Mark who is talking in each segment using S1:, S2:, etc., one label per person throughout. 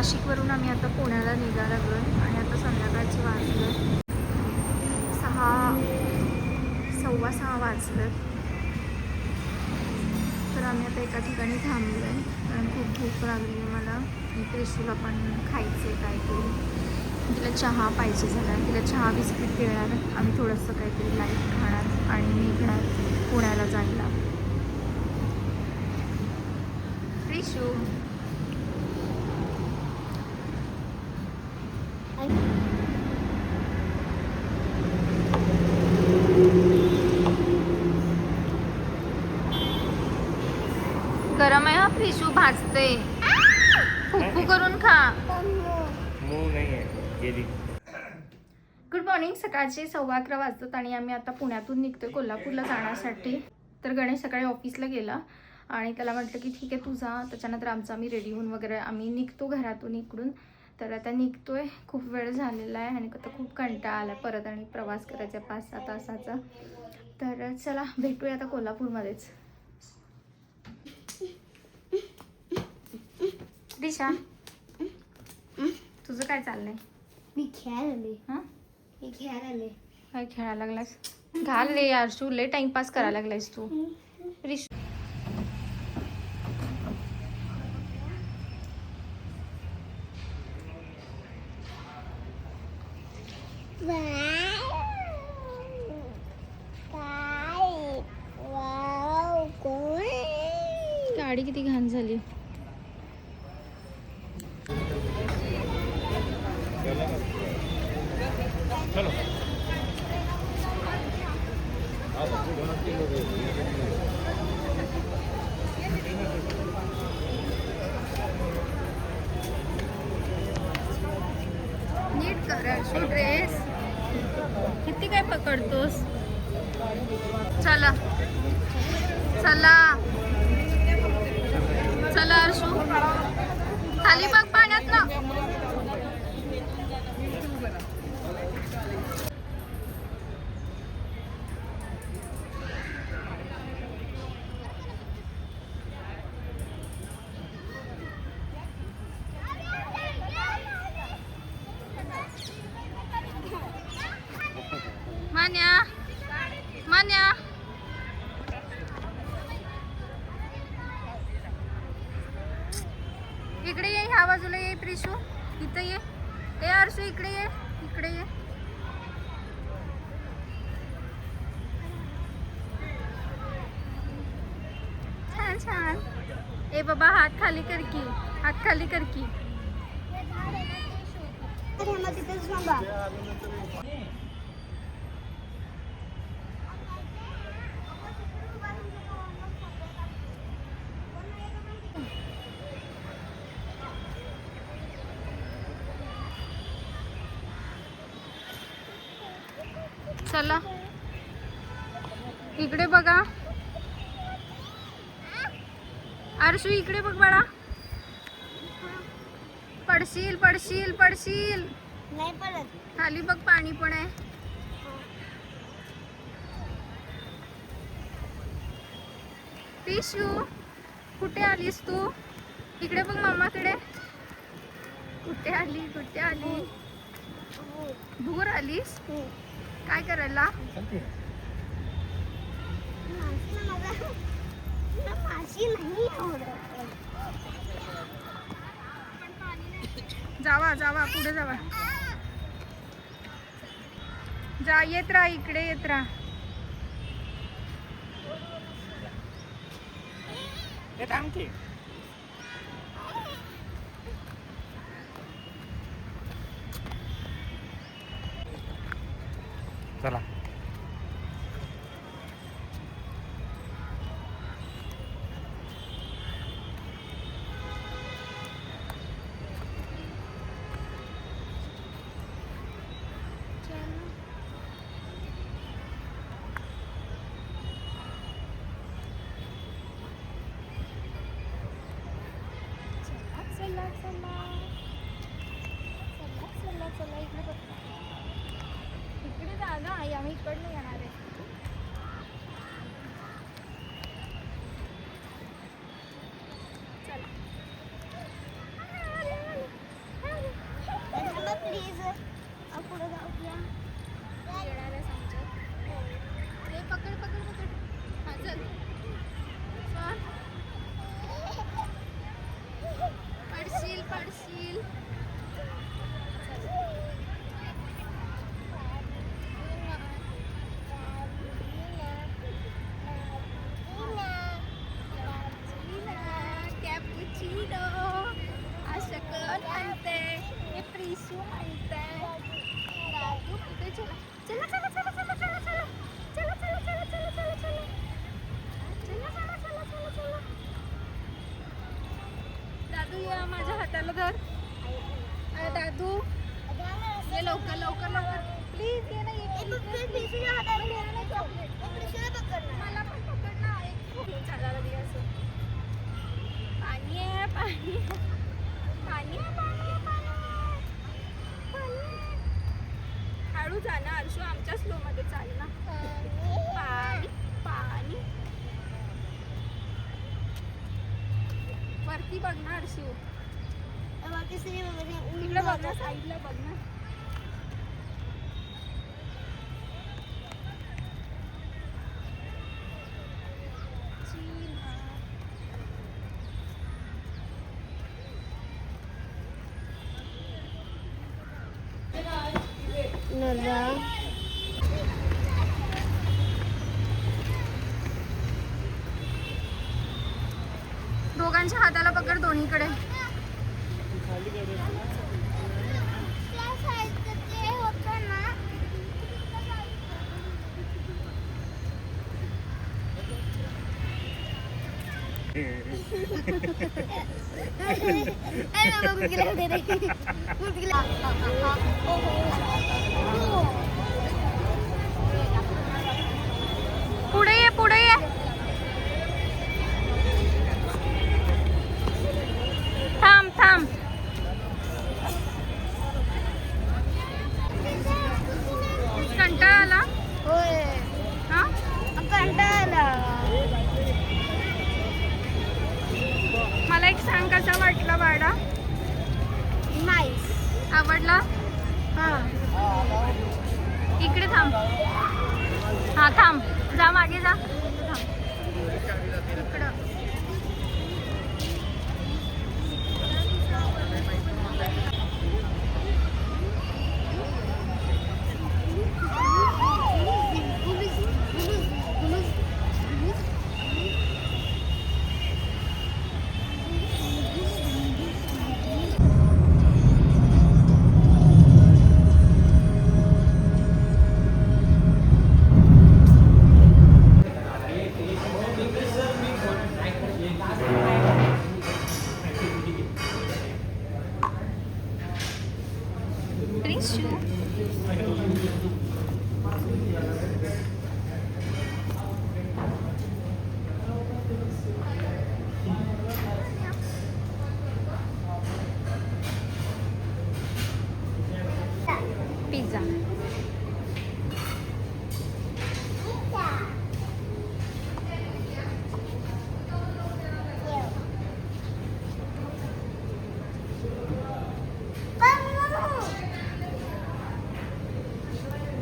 S1: नाशिकवरून आम्ही आता पुण्याला निघायला लागलो आणि आता संध्याकाळचे वाजलं 6, 6:15 वाजलं. तर आम्ही आता एका ठिकाणी थांबलो आहे कारण खूप भूक लागली आहे मला आणि प्रिशूला पण खायचं आहे काहीतरी. तिला चहा पाहिजे झाला, तिला चहा बिस्किट देणार, आम्ही थोडंसं काहीतरी लाईट खाणार आणि निघणार पुण्याला जायला. प्रिशू गरम आहे हा प्रिशू, भाजते. फुफू करून खा. Good morning. सकाळचे 11:15 वाजतात आणि आम्ही आता पुण्यातून निघतोय कोल्हापूरला जाण्यासाठी. तर गणेश सकाळी ऑफिसला गेला आणि त्याला म्हटलं की ठीक आहे तू जा, त्याच्यानंतर आमचं आम्ही रेडी होऊन वगैरे आम्ही निघतो घरातून इकडून. तर आता निघतोय, खूप वेळ झालेला आहे आणि आता खूप कंटाळा आला परत आणि प्रवास करायचा 5-6 तासाचा. तर चला भेटूया आता कोल्हापूरमध्येच. दिशा तुझं काय चाललंय?
S2: मी खेळायला आले.
S1: हां
S2: मी खेळायला आले.
S1: काय खेळायला लागलायस? घाल रे यार, तू लय टाइमपास करायला लागलायस तू. रिश गाडी किती घाण झाली. नीट कर ड्रेस, किती काय पकडतोस. चला चला चला अर्शू, खाली बघ पाण्यात ना. मान्या मान्या इकडे ये, ह्या बाजूला ये प्रिशू, इथं ये. ए अर्शू इकडे ये, इकडे ये. छान छान. ए बाबा हात खाली कर की, हात खाली कर की. चला इकडे बघा. अर्शू इकडे बघ बाळा, पडशील पडशील पडशील.
S2: नाही पडत.
S1: खाली बघ पाणी पण आहे. पिशू कुठे आलीस तू? इकडे बघ मामाकडे. कुठे आली कुठे आली? दूर आलीस काय करायला? जावा जावा पुढे जावा. जा, येत राहा इकडे, येत राहा.
S3: चला
S1: इकडे जा ना आई, आम्ही इकडनं येणार आहे. करशील? कॅपुचिनो आशकन म्हणते, हे प्रिसू म्हणते, दादू कुठे चला चला चला चला चला चला चला चला चला चला चला चला चला चला चला चला चला. दादू या माझ्या हाताला धर. अरे दादू ये लवकर लवकर लवकर प्लीज ये ना. मला पण पकड ना. एक चालायला दे असं. पाणी आहे पाणी पाणी आहे पाणी आहे पाणी. हळू जा ना अर्शू, आमच्या स्लो मध्ये चाल ना. पाणी पाणी. वरती बघ ना अर्शू, इकडे बघ ना, साईडला बघ ना. दोघांच्या हाताला पकड दोन्हीकडे. पुढे ये पुढे ये. थांब थांब. कंटाळा आला?
S2: होय
S1: हा
S2: कंटाळा.
S1: मला एक सांग, कसा वाटला वाडा?
S2: नाईस.
S1: आवडला?
S2: हां
S1: इकडे थांब. हा थांब, जा मागे जा. थांब इकडं. पिझ्झा.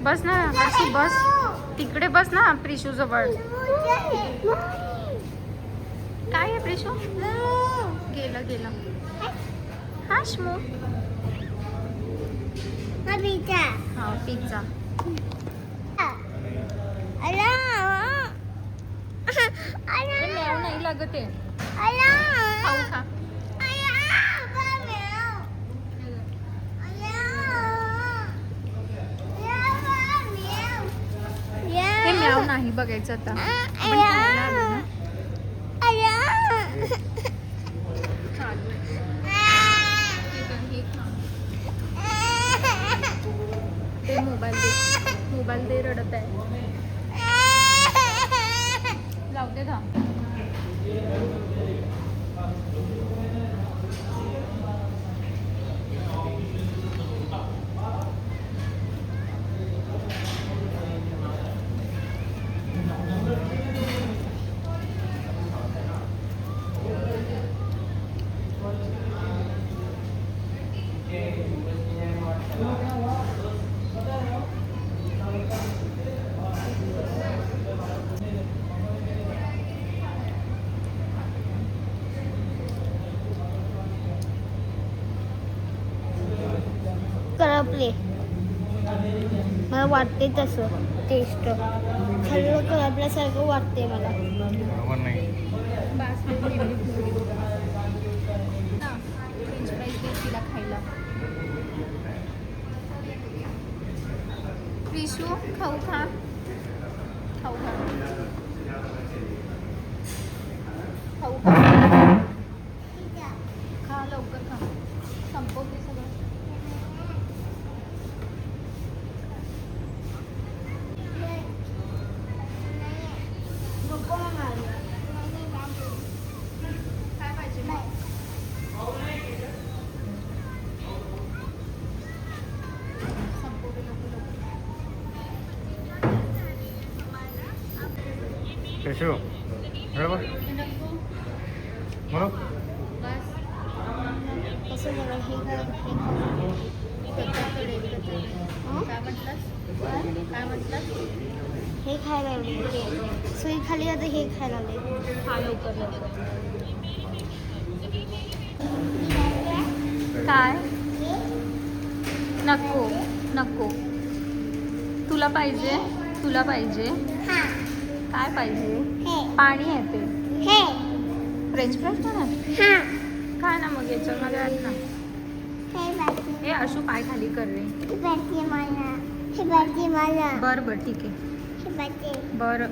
S1: बस ना हर्षू, बस तिकडे बस ना प्रिशू जवळ. काय आहे प्रिशू? गेलं गेलं. हा श्मू.
S2: पिझ्झा.
S1: हा पिझ्झा. म्याव नाही लागत आहे. खाऊ खा. हे म्याव नाही बघायचं आता. आपण खायला आलो ना. चालू. हे खा. ते मोबाईल दे रडत आहे. जाऊ दे थांब.
S2: करपले. मला वाटते तसं टेस्ट खाल्लं करपल्यासारखं वाटते मला.
S3: बरोबर नाही.
S1: फ्रेंच फ्राईज दे तिला खायला. प्रिशू खाऊ खा. खाऊ खा. खाऊ खा. खा लवकर खा. संपवते सगळं. काय पाहिजे मग? संपवते लवकर.
S3: पेशो बरोबर म्हणून
S1: बस.
S2: कसं मला हे
S1: काय म्हटलंस? काय म्हटलंस?
S2: हे खायला लागले. सुई खाली आता हे खायला लागले.
S1: खा लवकर लवकर. काय? नको नको. तुला पाहिजे? तुला पाहिजे?
S2: हा
S1: काय पाहिजे?
S2: हे
S1: पाणी आहे ते.
S2: हे
S1: फ्रेंच फ्राईज पण आहे?
S2: हा
S1: काय ना मग याच्यामध्ये आहेत ना.
S2: हे बाकी
S1: हे अशू पाय खाली कर रे.
S2: हे बाकी मला हे बाकी मला
S1: बरं बरं ठीक आहे.
S2: हे बाकी
S1: बरं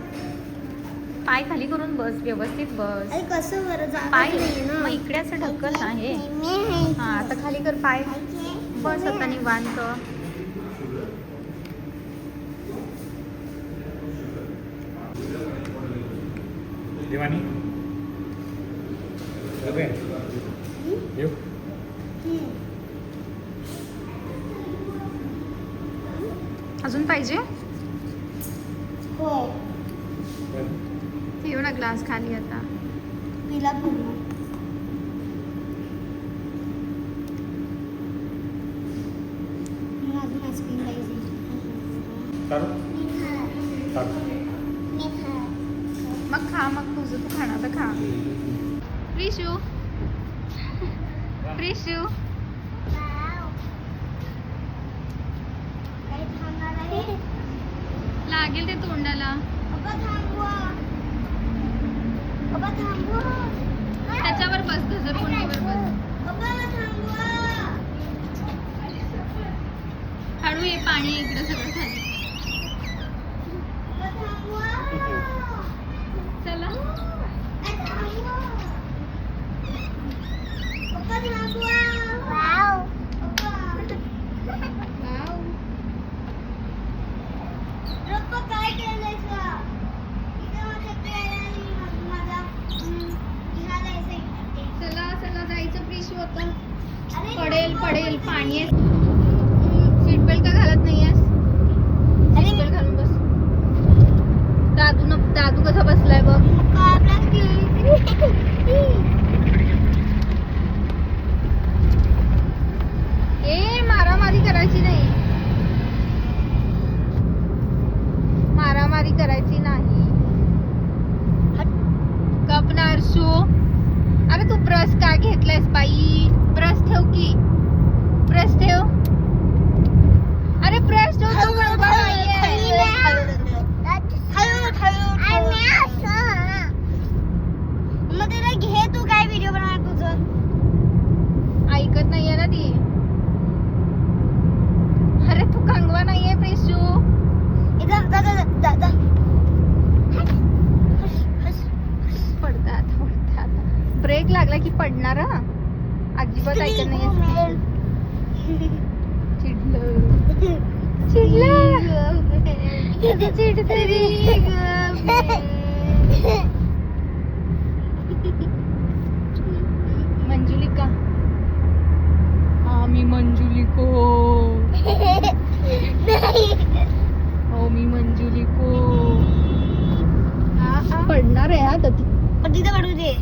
S1: पाय खाली करून बस. व्यवस्थित बस.
S2: अरे कसं बरं
S1: पाय मग इकडे असं ढकल आहे. हा आता खाली कर पाय. बस आता निवांत.
S3: दिवाणी येऊ.
S1: अजून पाहिजे?
S2: हो
S1: एवढा ग्लास खाली आता.
S2: तिला पूर्ण मला अजून आईस्क्रीम पाहिजे.
S3: चालू चालू.
S2: मी खा
S1: मग खा. मग तुझं तू खाणार तर खा. प्रिशू प्रिशू लागेल ते तोंडाला. त्याच्यावर बस. घसरगुंडीवर बस. हळू ये. पाणी आहे इकडं सगळं खाली. चला.
S2: काय केलंय
S1: चला चला जायचं. प्रिशू आता पडेल पडेल. पाणी आहे. सीट बेल्ट का घालत नाहीयेस? सीट बेल्ट घालून बस. दादू कसा बसलाय बघ. ए मारामारी करायची नाही. मारामारी करायची नाही. गपनार शो. अरे तू ब्रश का घेतलायस बाई? ब्रश ठेव की. ब्रश ठेव. अरे ब्रश ठेव. तू बरोबर नाहीये.
S2: मग तिला घे. तू काय व्हिडिओ बनवणार तुझं?
S1: ऐकत नाहीये ना ती. अरे तू कंगवा नाहीये प्रिशू. पडतात. ब्रेक लागला की पडणार. हा अजिबात ऐकत नाहीये. मंजुलिका. मी मंजुलिको. हो मी मंजुलिको. पडणार आहे हा.
S2: पण तिथं पडू दे.